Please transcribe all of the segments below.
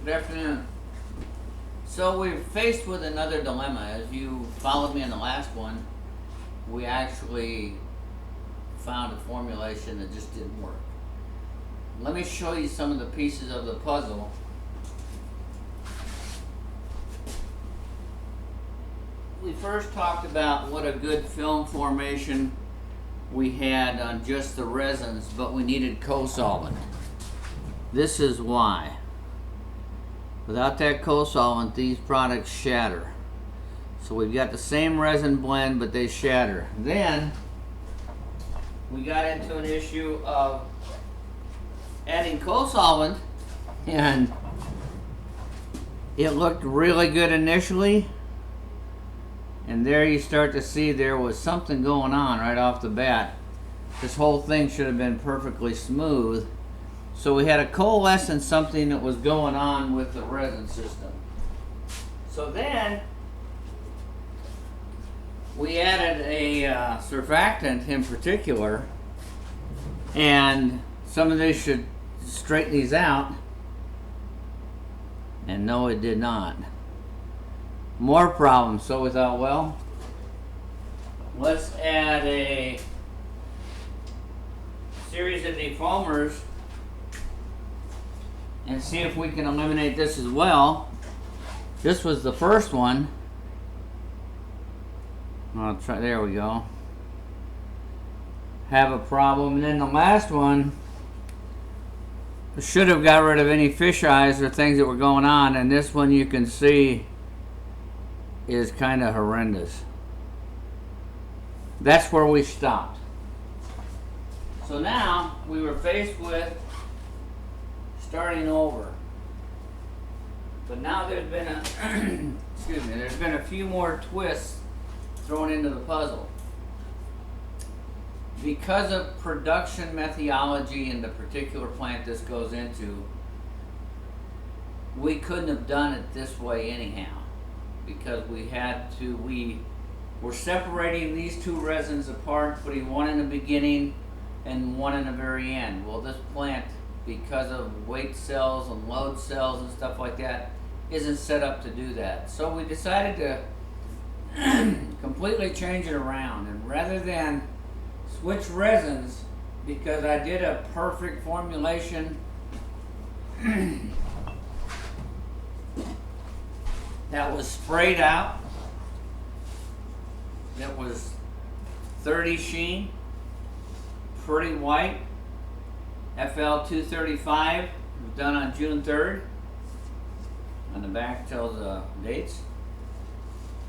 Good afternoon. So we're faced with another dilemma. As you followed me in the last one, we actually found a formulation that just didn't work. Let me show you some of the pieces of the puzzle. We first talked about what a good film formation we had on just the resins, but we needed co-solvent. This is why. Without that co-solvent, these products shatter. So we've got the same resin blend, but they shatter. Then we got into an issue of adding co-solvent, and it looked really good initially, and there you start to see there was something going on right off the bat. This whole thing should have been perfectly smooth. So we had to coalescence something that was going on with the resin system. So then we added a surfactant in particular, and some of this should straighten these out, and no, it did not. More problems. So we thought, well, let's add a series of defoamers and see if we can eliminate this as well. This was the first one. I'll try, there we go. Have a problem. And then the last one should have got rid of any fish eyes or things that were going on, and this one you can see is kind of horrendous. That's where we stopped. So now we were faced with starting over. But now there's been a excuse me, there's been a few more twists thrown into the puzzle. Because of production methodology in the particular plant this goes into, we couldn't have done it this way anyhow, because we were separating these two resins apart, putting one in the beginning and one in the very end. Well, this plant, because of weight cells and load cells and stuff like that, isn't set up to do that. So we decided to completely change it around, and rather than switch resins, because I did a perfect formulation that was sprayed out, that was 30 sheen, pretty white, FL 235, was done on June 3rd. On the back tells the dates.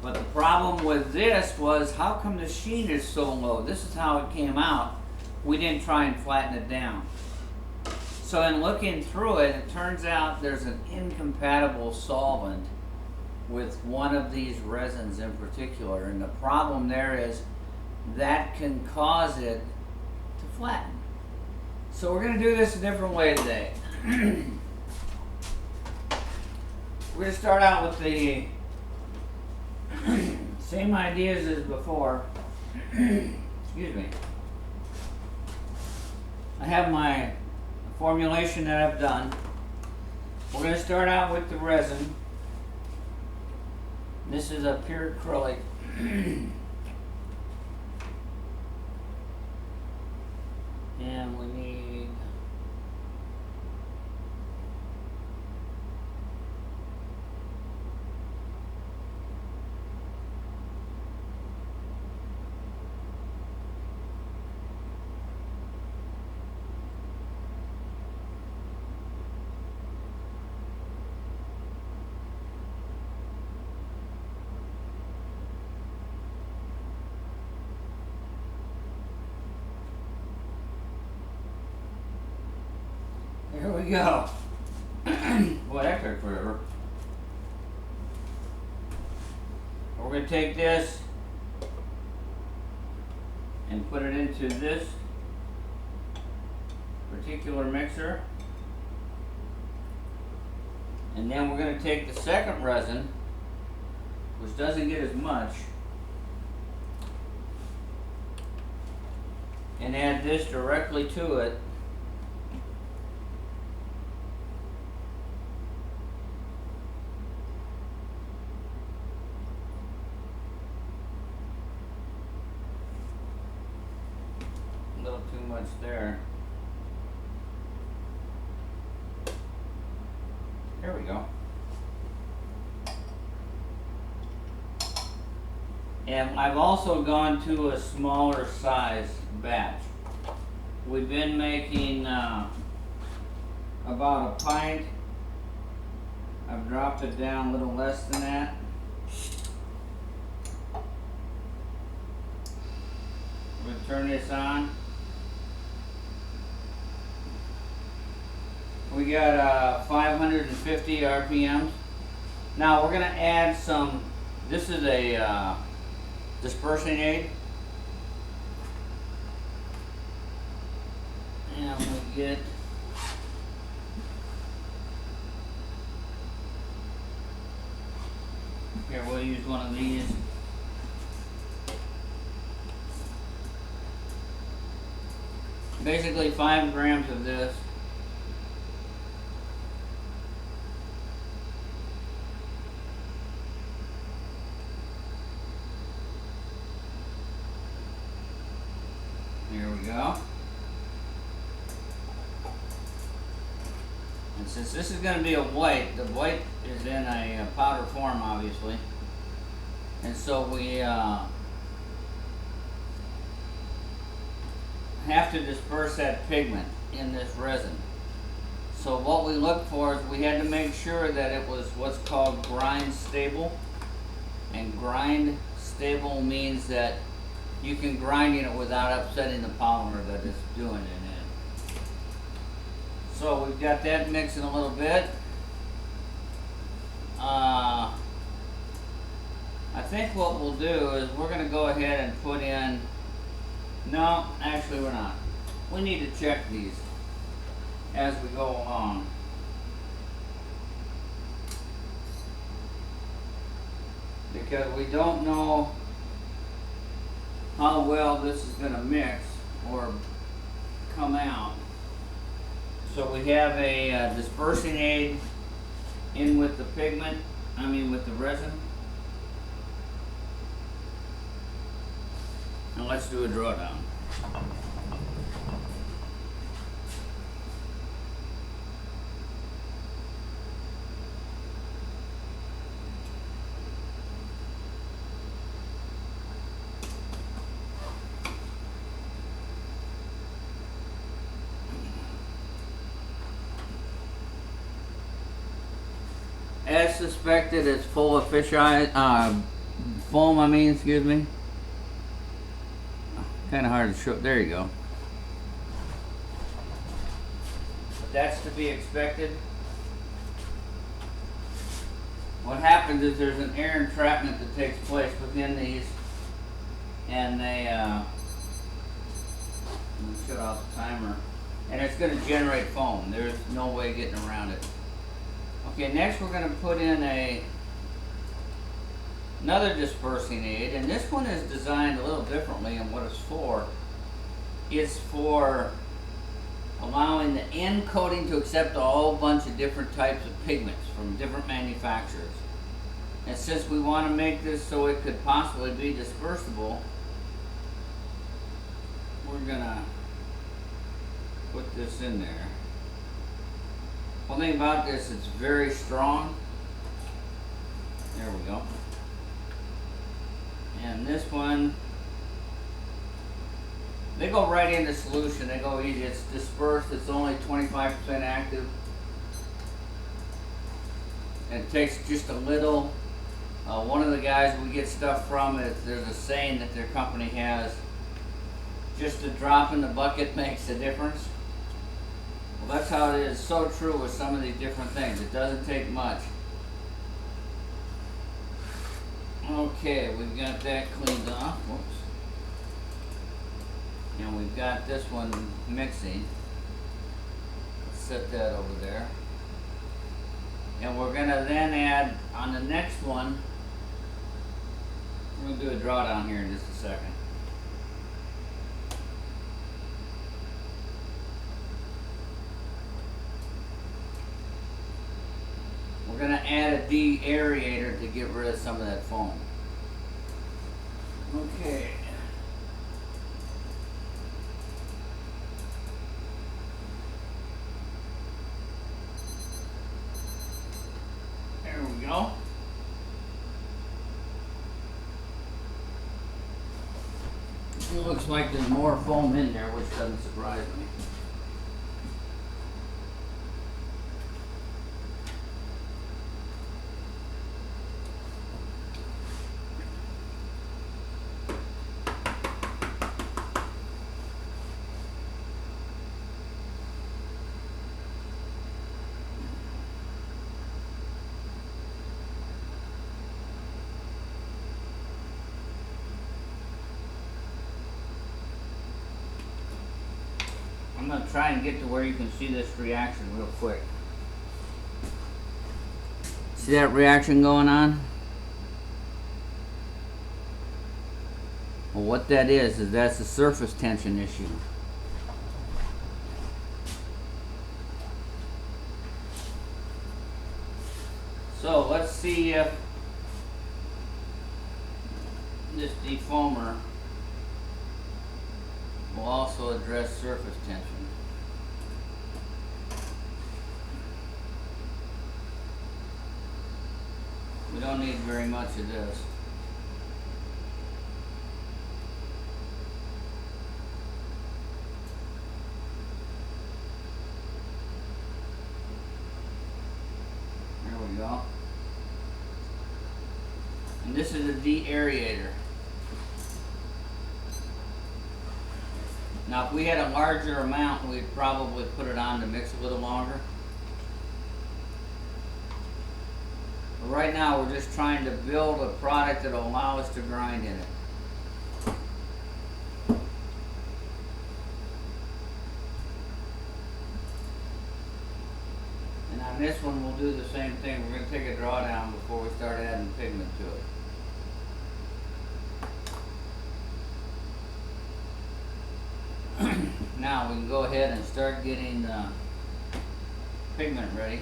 But the problem with this was, how come the sheen is so low? This is how it came out. We didn't try and flatten it down. So in looking through it, it turns out there's an incompatible solvent with one of these resins in particular. And the problem there is that can cause it to flatten. So we're going to do this a different way today. We're going to start out with the same ideas as before. Excuse me. I have my formulation that I've done. We're going to start out with the resin. This is a pure acrylic. And we need here we go. Boy, that took forever. We're going to take this and put it into this particular mixer. And then we're going to take the second resin, which doesn't get as much, and add this directly to it. much there. There we go. And I've also gone to a smaller size batch. We've been making about a pint. I've dropped it down a little less than that. We're going to turn this on. We got 550 RPMs. Now we're going to add some, this is a dispersing aid. And we get here, we'll use one of these. Basically 5 grams of this. Here we go. And since this is going to be a white, the white is in a powder form, obviously. And so we have to disperse that pigment in this resin. So what we look for is we had to make sure that it was what's called grind stable. And grind stable means that you can grind it without upsetting the polymer that it's doing in it. So we've got that mixing a little bit. I think what we'll do is we're going to go ahead and put in, no, actually we're not. We need to check these as we go along. Because we don't know how well this is going to mix or come out. So we have a dispersing aid in with the pigment, with the resin. And let's do a drawdown. As suspected, it's full of fish eye, foam, excuse me. Kind of hard to show. There you go. But that's to be expected. What happens is there's an air entrapment that takes place within these, and they let me shut off the timer, and it's going to generate foam. There's no way getting around it. Okay, next we're going to put in another dispersing aid, and this one is designed a little differently in what it's for. It's for allowing the end coating to accept a whole bunch of different types of pigments from different manufacturers. And since we want to make this so it could possibly be dispersible, we're going to put this in there. One thing about this, it's very strong. There we go. And this one, they go right into solution. They go easy. It's dispersed. It's only 25% active. And it takes just a little. One of the guys we get stuff from, there's a saying that their company has, just a drop in the bucket makes a difference. Well, that's how it is. So true with some of these different things. It doesn't take much. Okay, we've got that cleaned off. Whoops. And we've got this one mixing. Let's set that over there. And we're going to then add on the next one, we're going to do a drawdown here in just a second. We're going to add a de-aerator to get rid of some of that foam. Okay. Looks like there's more foam in there, which doesn't surprise me. I'm going to try and get to where you can see this reaction real quick. See that reaction going on? Well, what that is that's a surface tension issue. So let's see if this defoamer will also address surface tension. We don't need very much of this. There we go. And this is a de-aerator. Now if we had a larger amount, we'd probably put it on to mix a little longer. But right now we're just trying to build a product that will allow us to grind in it. And on this one we'll do the same thing. We're going to take a drawdown before we start adding pigment to it. Now we can go ahead and start getting the pigment ready.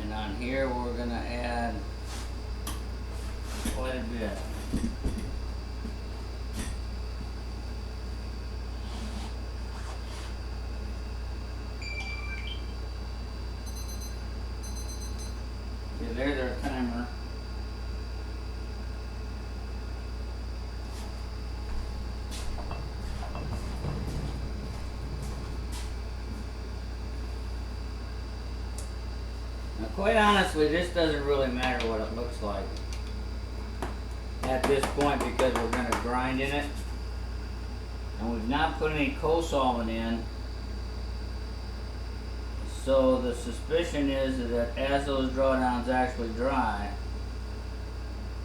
And on here we're going to add quite a bit. There's our timer. Now quite honestly, this doesn't really matter what it looks like at this point because we're going to grind in it. And we've not put any co-solvent in. So the suspicion is that as those drawdowns actually dry,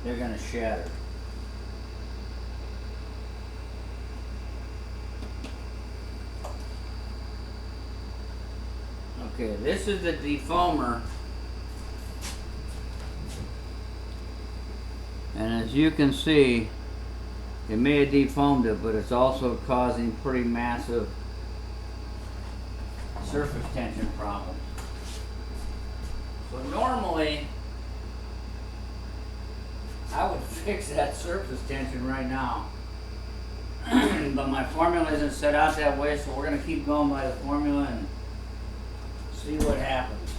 they're going to shatter. Okay, this is the defoamer. And as you can see, it may have defoamed it, but it's also causing pretty massive surface tension problems. So normally I would fix that surface tension right now. But my formula isn't set out that way, so we're going to keep going by the formula and see what happens.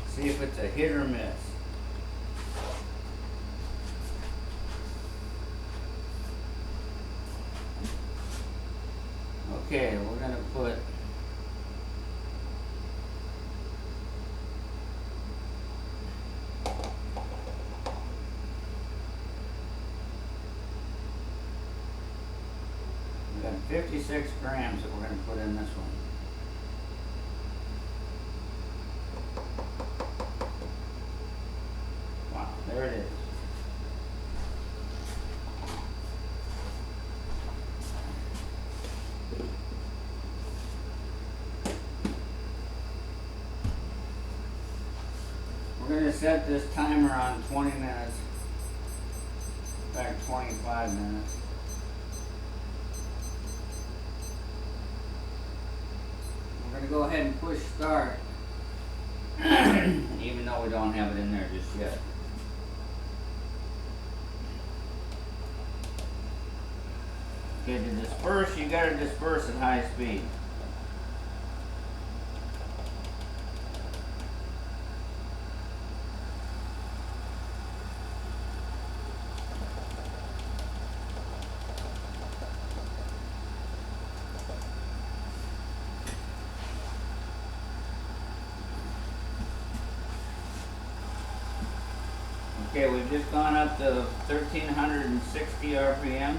See if it's a hit or miss. Okay, we're going to put we got 56 grams that we're going to put in this one. Wow, there it is. We're going to set this timer on 20 minutes, in fact 25 minutes. We're going to go ahead and push start, even though we don't have it in there just yet. Okay, to disperse, you got to disperse at high speed. Okay, we've just gone up to 1,360 RPM.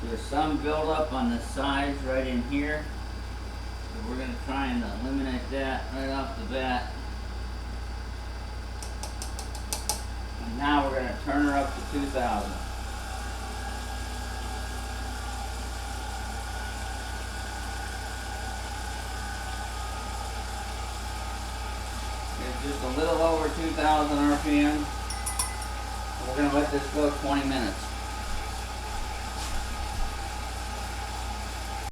There's some buildup on the sides right in here. So we're going to try and eliminate that right off the bat. And now we're going to turn her up to 2,000. It's just a little over 2,000 RPM. We're going to let this go 20 minutes.